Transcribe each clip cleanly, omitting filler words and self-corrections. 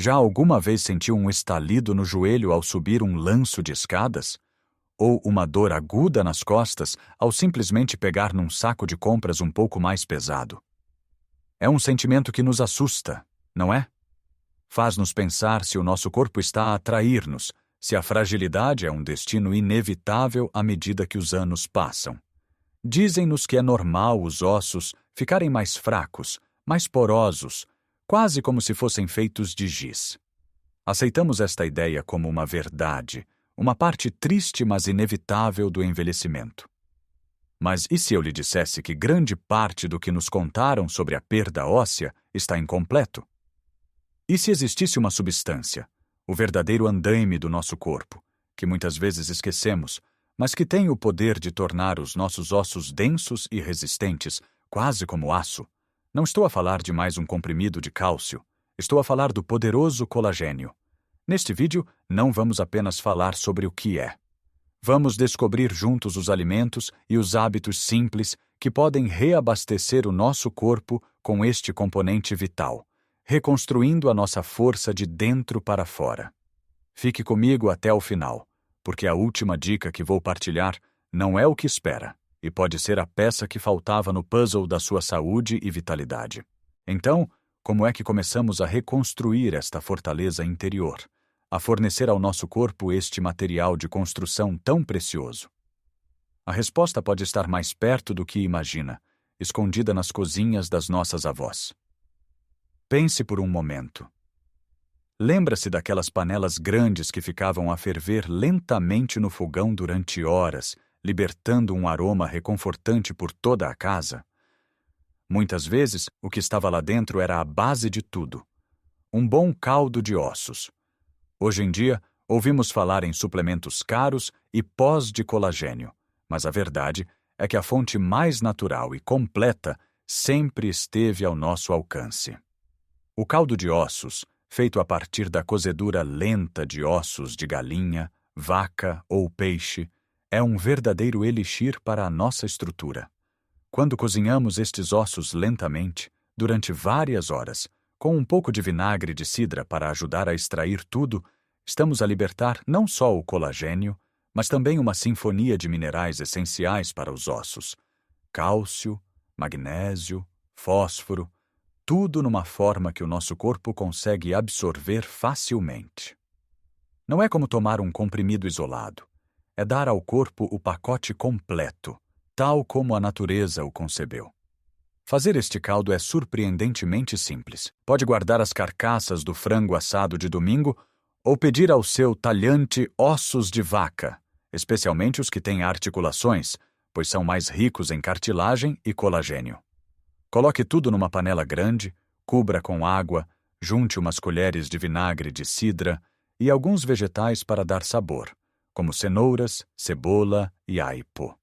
Já alguma vez sentiu um estalido no joelho ao subir um lanço de escadas? Ou uma dor aguda nas costas ao simplesmente pegar num saco de compras um pouco mais pesado? É um sentimento que nos assusta, não é? Faz-nos pensar se o nosso corpo está a atrair-nos, se a fragilidade é um destino inevitável à medida que os anos passam. Dizem-nos que é normal os ossos ficarem mais fracos, mais porosos, quase como se fossem feitos de giz. Aceitamos esta ideia como uma verdade, uma parte triste mas inevitável do envelhecimento. Mas e se eu lhe dissesse que grande parte do que nos contaram sobre a perda óssea está incompleto? E se existisse uma substância, o verdadeiro andaime do nosso corpo, que muitas vezes esquecemos, mas que tem o poder de tornar os nossos ossos densos e resistentes, quase como aço? Não estou a falar de mais um comprimido de cálcio, estou a falar do poderoso colagênio. Neste vídeo, não vamos apenas falar sobre o que é. Vamos descobrir juntos os alimentos e os hábitos simples que podem reabastecer o nosso corpo com este componente vital, reconstruindo a nossa força de dentro para fora. Fique comigo até o final, porque a última dica que vou partilhar não é o que espera e pode ser a peça que faltava no puzzle da sua saúde e vitalidade. Então, como é que começamos a reconstruir esta fortaleza interior, a fornecer ao nosso corpo este material de construção tão precioso? A resposta pode estar mais perto do que imagina, escondida nas cozinhas das nossas avós. Pense por um momento. Lembra-se daquelas panelas grandes que ficavam a ferver lentamente no fogão durante horas, libertando um aroma reconfortante por toda a casa? Muitas vezes, o que estava lá dentro era a base de tudo: um bom caldo de ossos. Hoje em dia, ouvimos falar em suplementos caros e pós de colagênio, mas a verdade é que a fonte mais natural e completa sempre esteve ao nosso alcance. O caldo de ossos, feito a partir da cozedura lenta de ossos de galinha, vaca ou peixe, é um verdadeiro elixir para a nossa estrutura. Quando cozinhamos estes ossos lentamente, durante várias horas, com um pouco de vinagre de cidra para ajudar a extrair tudo, estamos a libertar não só o colagênio, mas também uma sinfonia de minerais essenciais para os ossos: cálcio, magnésio, fósforo, tudo numa forma que o nosso corpo consegue absorver facilmente. Não é como tomar um comprimido isolado. É dar ao corpo o pacote completo, tal como a natureza o concebeu. Fazer este caldo é surpreendentemente simples. Pode guardar as carcaças do frango assado de domingo ou pedir ao seu talhante ossos de vaca, especialmente os que têm articulações, pois são mais ricos em cartilagem e colagênio. Coloque tudo numa panela grande, cubra com água, junte umas colheres de vinagre de cidra e alguns vegetais para dar sabor, como cenouras, cebola e aipo.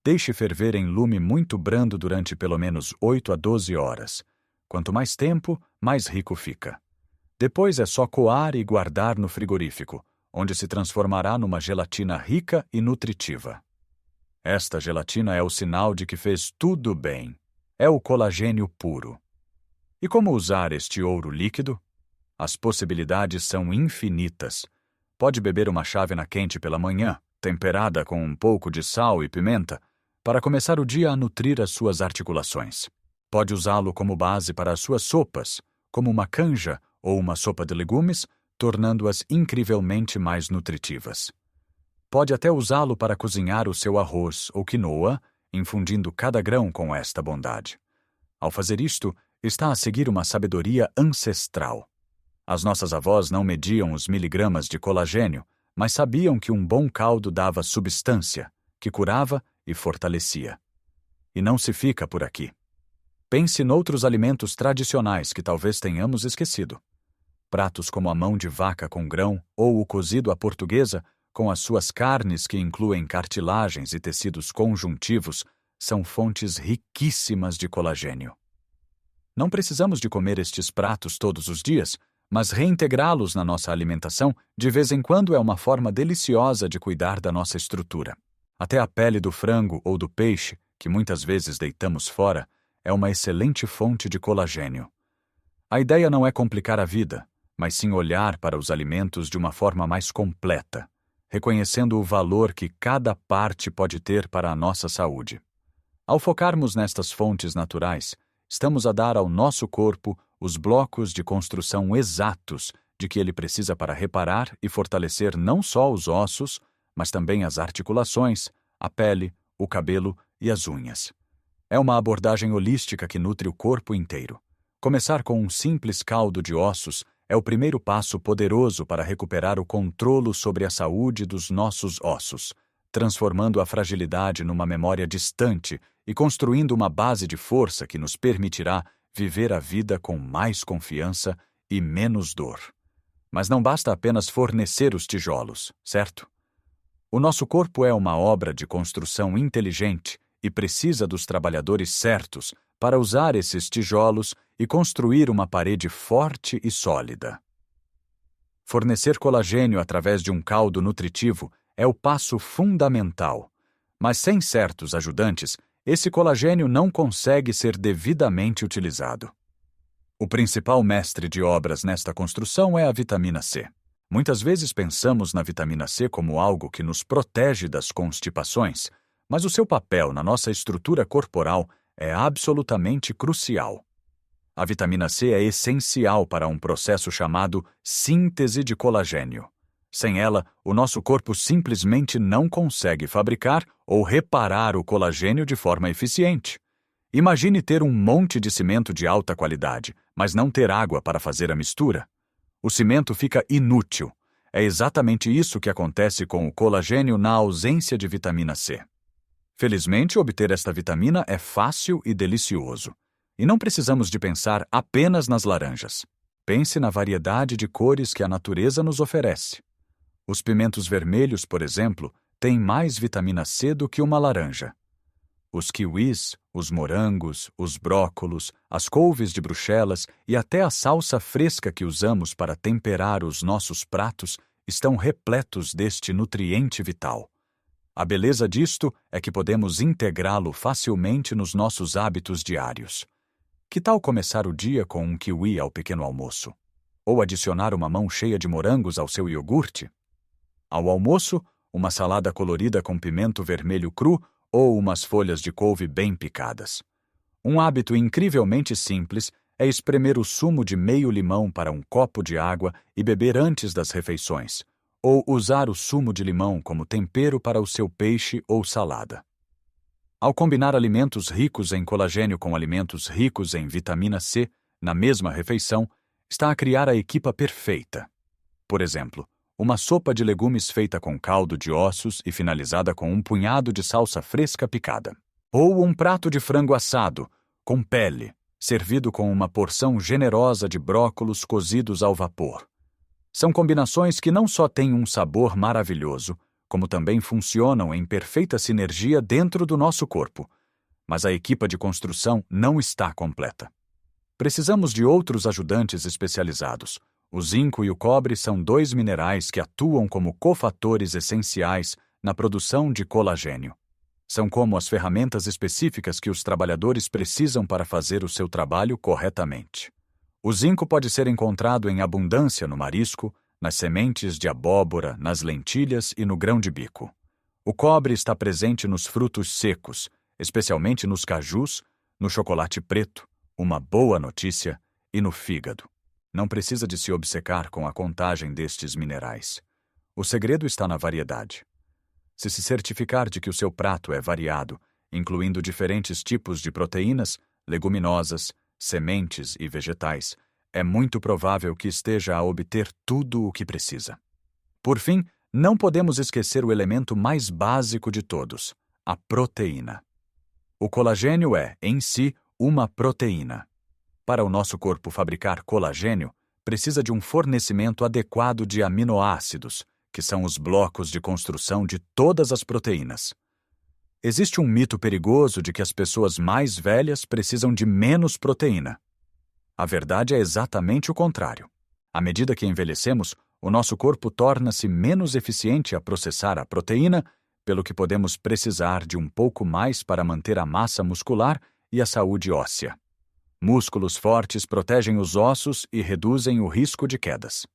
Deixe ferver em lume muito brando durante pelo menos 8 a 12 horas. Quanto mais tempo, mais rico fica. Depois é só coar e guardar no frigorífico, onde se transformará numa gelatina rica e nutritiva. Esta gelatina é o sinal de que fez tudo bem. É o colagênio puro. E como usar este ouro líquido? As possibilidades são infinitas. Pode beber uma chávena quente pela manhã, temperada com um pouco de sal e pimenta, para começar o dia a nutrir as suas articulações. Pode usá-lo como base para as suas sopas, como uma canja ou uma sopa de legumes, tornando-as incrivelmente mais nutritivas. Pode até usá-lo para cozinhar o seu arroz ou quinoa, infundindo cada grão com esta bondade. Ao fazer isto, está a seguir uma sabedoria ancestral. As nossas avós não mediam os miligramas de colagênio, mas sabiam que um bom caldo dava substância, que curava e fortalecia. E não se fica por aqui. Pense noutros alimentos tradicionais que talvez tenhamos esquecido. Pratos como a mão de vaca com grão ou o cozido à portuguesa, com as suas carnes que incluem cartilagens e tecidos conjuntivos, são fontes riquíssimas de colagênio. Não precisamos de comer estes pratos todos os dias, mas reintegrá-los na nossa alimentação de vez em quando é uma forma deliciosa de cuidar da nossa estrutura. Até a pele do frango ou do peixe, que muitas vezes deitamos fora, é uma excelente fonte de colagênio. A ideia não é complicar a vida, mas sim olhar para os alimentos de uma forma mais completa, reconhecendo o valor que cada parte pode ter para a nossa saúde. Ao focarmos nestas fontes naturais, estamos a dar ao nosso corpo os blocos de construção exatos de que ele precisa para reparar e fortalecer não só os ossos, mas também as articulações, a pele, o cabelo e as unhas. É uma abordagem holística que nutre o corpo inteiro. Começar com um simples caldo de ossos é o primeiro passo poderoso para recuperar o controle sobre a saúde dos nossos ossos, transformando a fragilidade numa memória distante e construindo uma base de força que nos permitirá viver a vida com mais confiança e menos dor. Mas não basta apenas fornecer os tijolos, certo? O nosso corpo é uma obra de construção inteligente e precisa dos trabalhadores certos para usar esses tijolos e construir uma parede forte e sólida. Fornecer colagênio através de um caldo nutritivo é o passo fundamental, mas sem certos ajudantes, esse colagênio não consegue ser devidamente utilizado. O principal mestre de obras nesta construção é a vitamina C. Muitas vezes pensamos na vitamina C como algo que nos protege das constipações, mas o seu papel na nossa estrutura corporal é absolutamente crucial. A vitamina C é essencial para um processo chamado síntese de colagênio. Sem ela, o nosso corpo simplesmente não consegue fabricar ou reparar o colagênio de forma eficiente. Imagine ter um monte de cimento de alta qualidade, mas não ter água para fazer a mistura. O cimento fica inútil. É exatamente isso que acontece com o colagênio na ausência de vitamina C. Felizmente, obter esta vitamina é fácil e delicioso. E não precisamos de pensar apenas nas laranjas. Pense na variedade de cores que a natureza nos oferece. Os pimentos vermelhos, por exemplo, têm mais vitamina C do que uma laranja. Os kiwis, os morangos, os brócolos, as couves de Bruxelas e até a salsa fresca que usamos para temperar os nossos pratos estão repletos deste nutriente vital. A beleza disto é que podemos integrá-lo facilmente nos nossos hábitos diários. Que tal começar o dia com um kiwi ao pequeno almoço? Ou adicionar uma mão cheia de morangos ao seu iogurte? Ao almoço, uma salada colorida com pimento vermelho cru ou umas folhas de couve bem picadas. Um hábito incrivelmente simples é espremer o sumo de meio limão para um copo de água e beber antes das refeições, ou usar o sumo de limão como tempero para o seu peixe ou salada. Ao combinar alimentos ricos em colagênio com alimentos ricos em vitamina C na mesma refeição, está a criar a equipa perfeita. Por exemplo, uma sopa de legumes feita com caldo de ossos e finalizada com um punhado de salsa fresca picada. Ou um prato de frango assado, com pele, servido com uma porção generosa de brócolos cozidos ao vapor. São combinações que não só têm um sabor maravilhoso, como também funcionam em perfeita sinergia dentro do nosso corpo. Mas a equipa de construção não está completa. Precisamos de outros ajudantes especializados. O zinco e o cobre são dois minerais que atuam como cofatores essenciais na produção de colagênio. São como as ferramentas específicas que os trabalhadores precisam para fazer o seu trabalho corretamente. O zinco pode ser encontrado em abundância no marisco, nas sementes de abóbora, nas lentilhas e no grão de bico. O cobre está presente nos frutos secos, especialmente nos cajus, no chocolate preto, uma boa notícia, e no fígado. Não precisa de se obcecar com a contagem destes minerais. O segredo está na variedade. Se certificar de que o seu prato é variado, incluindo diferentes tipos de proteínas, leguminosas, sementes e vegetais, é muito provável que esteja a obter tudo o que precisa. Por fim, não podemos esquecer o elemento mais básico de todos, a proteína. O colagênio é, em si, uma proteína. Para o nosso corpo fabricar colagênio, precisa de um fornecimento adequado de aminoácidos, que são os blocos de construção de todas as proteínas. Existe um mito perigoso de que as pessoas mais velhas precisam de menos proteína. A verdade é exatamente o contrário. À medida que envelhecemos, o nosso corpo torna-se menos eficiente a processar a proteína, pelo que podemos precisar de um pouco mais para manter a massa muscular e a saúde óssea. Músculos fortes protegem os ossos e reduzem o risco de quedas.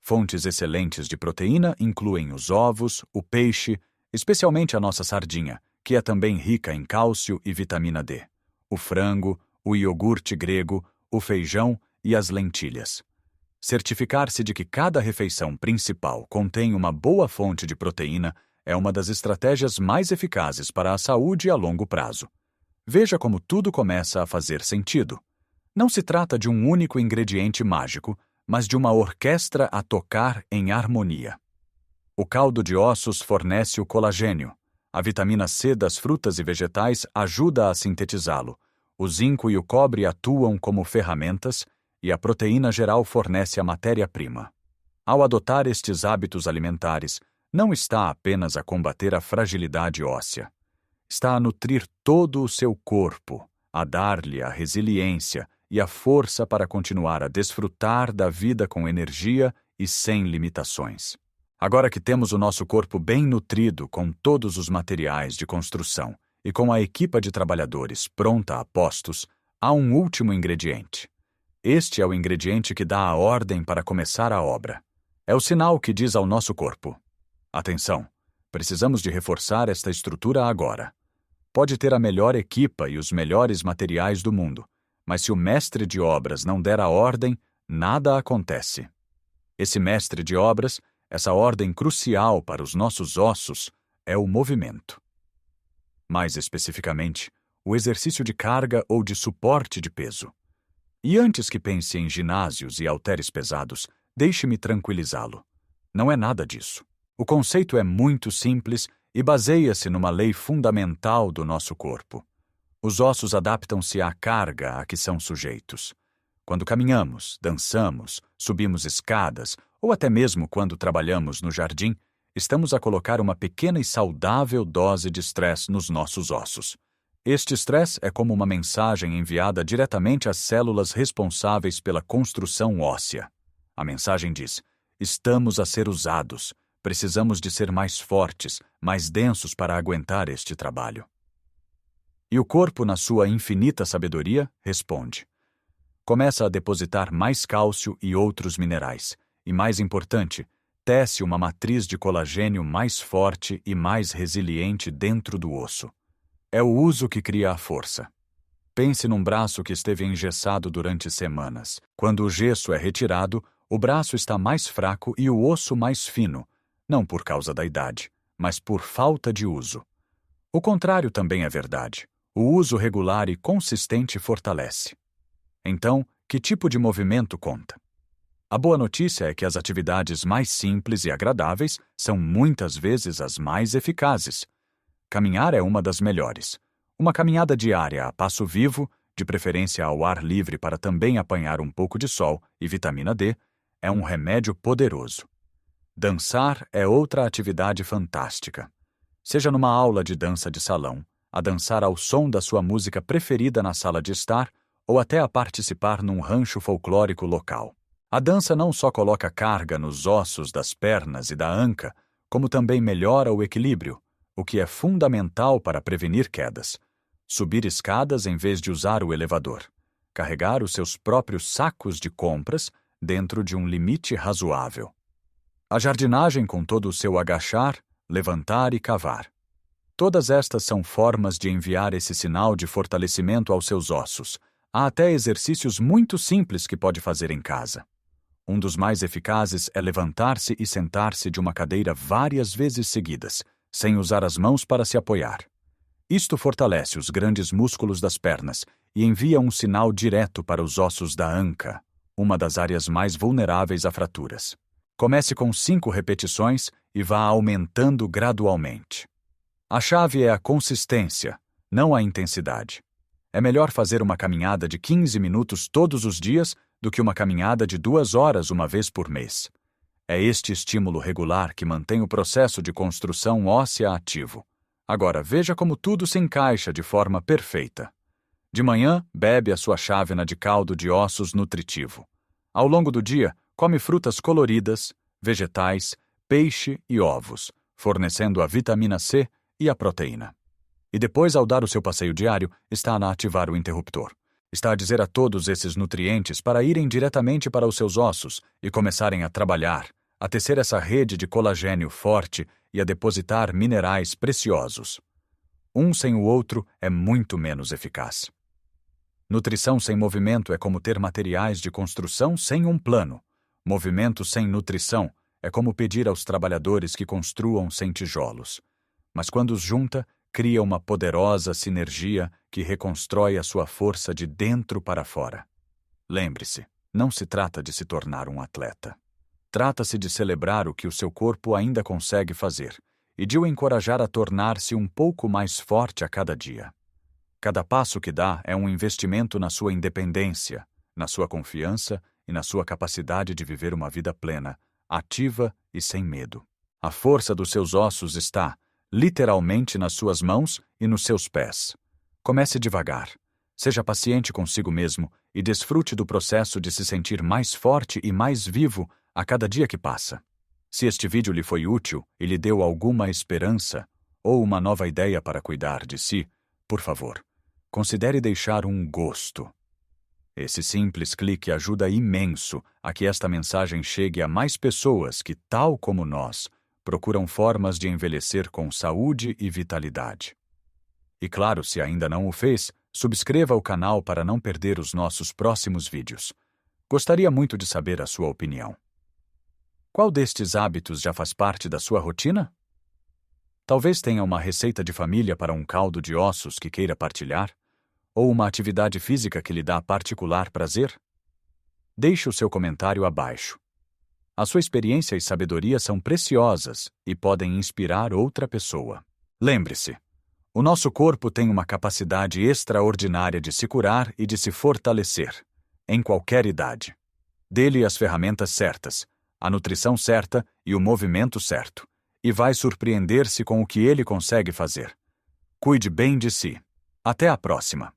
Fontes excelentes de proteína incluem os ovos, o peixe, especialmente a nossa sardinha, que é também rica em cálcio e vitamina D, o frango, o iogurte grego, o feijão e as lentilhas. Certificar-se de que cada refeição principal contém uma boa fonte de proteína é uma das estratégias mais eficazes para a saúde a longo prazo. Veja como tudo começa a fazer sentido. Não se trata de um único ingrediente mágico, mas de uma orquestra a tocar em harmonia. O caldo de ossos fornece o colagênio. A vitamina C das frutas e vegetais ajuda a sintetizá-lo. O zinco e o cobre atuam como ferramentas e a proteína geral fornece a matéria-prima. Ao adotar estes hábitos alimentares, não está apenas a combater a fragilidade óssea. Está a nutrir todo o seu corpo, a dar-lhe a resiliência e a força para continuar a desfrutar da vida com energia e sem limitações. Agora que temos o nosso corpo bem nutrido com todos os materiais de construção e com a equipa de trabalhadores pronta a postos, há um último ingrediente. Este é o ingrediente que dá a ordem para começar a obra. É o sinal que diz ao nosso corpo: atenção, precisamos de reforçar esta estrutura agora. Pode ter a melhor equipa e os melhores materiais do mundo, mas se o mestre de obras não der a ordem, nada acontece. Esse mestre de obras, essa ordem crucial para os nossos ossos, é o movimento. Mais especificamente, o exercício de carga ou de suporte de peso. E antes que pense em ginásios e halteres pesados, deixe-me tranquilizá-lo. Não é nada disso. O conceito é muito simples e baseia-se numa lei fundamental do nosso corpo. Os ossos adaptam-se à carga a que são sujeitos. Quando caminhamos, dançamos, subimos escadas, ou até mesmo quando trabalhamos no jardim, estamos a colocar uma pequena e saudável dose de estresse nos nossos ossos. Este estresse é como uma mensagem enviada diretamente às células responsáveis pela construção óssea. A mensagem diz: estamos a ser usados, precisamos de ser mais fortes, mais densos para aguentar este trabalho. E o corpo, na sua infinita sabedoria, responde. Começa a depositar mais cálcio e outros minerais, e mais importante, tece uma matriz de colagênio mais forte e mais resiliente dentro do osso. É o uso que cria a força. Pense num braço que esteve engessado durante semanas. Quando o gesso é retirado, o braço está mais fraco e o osso mais fino, não por causa da idade, mas por falta de uso. O contrário também é verdade. O uso regular e consistente fortalece. Então, que tipo de movimento conta? A boa notícia é que as atividades mais simples e agradáveis são muitas vezes as mais eficazes. Caminhar é uma das melhores. Uma caminhada diária a passo vivo, de preferência ao ar livre para também apanhar um pouco de sol e vitamina D, é um remédio poderoso. Dançar é outra atividade fantástica. Seja numa aula de dança de salão, a dançar ao som da sua música preferida na sala de estar, ou até a participar num rancho folclórico local. A dança não só coloca carga nos ossos das pernas e da anca, como também melhora o equilíbrio, o que é fundamental para prevenir quedas. Subir escadas em vez de usar o elevador. Carregar os seus próprios sacos de compras dentro de um limite razoável. A jardinagem com todo o seu agachar, levantar e cavar. Todas estas são formas de enviar esse sinal de fortalecimento aos seus ossos. Há até exercícios muito simples que pode fazer em casa. Um dos mais eficazes é levantar-se e sentar-se de uma cadeira várias vezes seguidas, sem usar as mãos para se apoiar. Isto fortalece os grandes músculos das pernas e envia um sinal direto para os ossos da anca, uma das áreas mais vulneráveis a fraturas. Comece com 5 repetições e vá aumentando gradualmente. A chave é a consistência, não a intensidade. É melhor fazer uma caminhada de 15 minutos todos os dias do que uma caminhada de 2 horas uma vez por mês. É este estímulo regular que mantém o processo de construção óssea ativo. Agora, veja como tudo se encaixa de forma perfeita. De manhã, bebe a sua chávena de caldo de ossos nutritivo. Ao longo do dia, come frutas coloridas, vegetais, peixe e ovos, fornecendo a vitamina C e a proteína. E depois, ao dar o seu passeio diário, está a ativar o interruptor. Está a dizer a todos esses nutrientes para irem diretamente para os seus ossos e começarem a trabalhar, a tecer essa rede de colagênio forte e a depositar minerais preciosos. Um sem o outro é muito menos eficaz. Nutrição sem movimento é como ter materiais de construção sem um plano. Movimento sem nutrição é como pedir aos trabalhadores que construam sem tijolos. Mas quando os junta, cria uma poderosa sinergia que reconstrói a sua força de dentro para fora. Lembre-se, não se trata de se tornar um atleta. Trata-se de celebrar o que o seu corpo ainda consegue fazer e de o encorajar a tornar-se um pouco mais forte a cada dia. Cada passo que dá é um investimento na sua independência, na sua confiança e na sua capacidade de viver uma vida plena, ativa e sem medo. A força dos seus ossos está, literalmente, nas suas mãos e nos seus pés. Comece devagar. Seja paciente consigo mesmo e desfrute do processo de se sentir mais forte e mais vivo a cada dia que passa. Se este vídeo lhe foi útil e lhe deu alguma esperança ou uma nova ideia para cuidar de si, por favor, considere deixar um gosto. Esse simples clique ajuda imenso a que esta mensagem chegue a mais pessoas que, tal como nós, procuram formas de envelhecer com saúde e vitalidade. E claro, se ainda não o fez, subscreva o canal para não perder os nossos próximos vídeos. Gostaria muito de saber a sua opinião. Qual destes hábitos já faz parte da sua rotina? Talvez tenha uma receita de família para um caldo de ossos que queira partilhar? Ou uma atividade física que lhe dá particular prazer? Deixe o seu comentário abaixo. A sua experiência e sabedoria são preciosas e podem inspirar outra pessoa. Lembre-se, o nosso corpo tem uma capacidade extraordinária de se curar e de se fortalecer, em qualquer idade. Dê-lhe as ferramentas certas, a nutrição certa e o movimento certo, e vai surpreender-se com o que ele consegue fazer. Cuide bem de si. Até a próxima!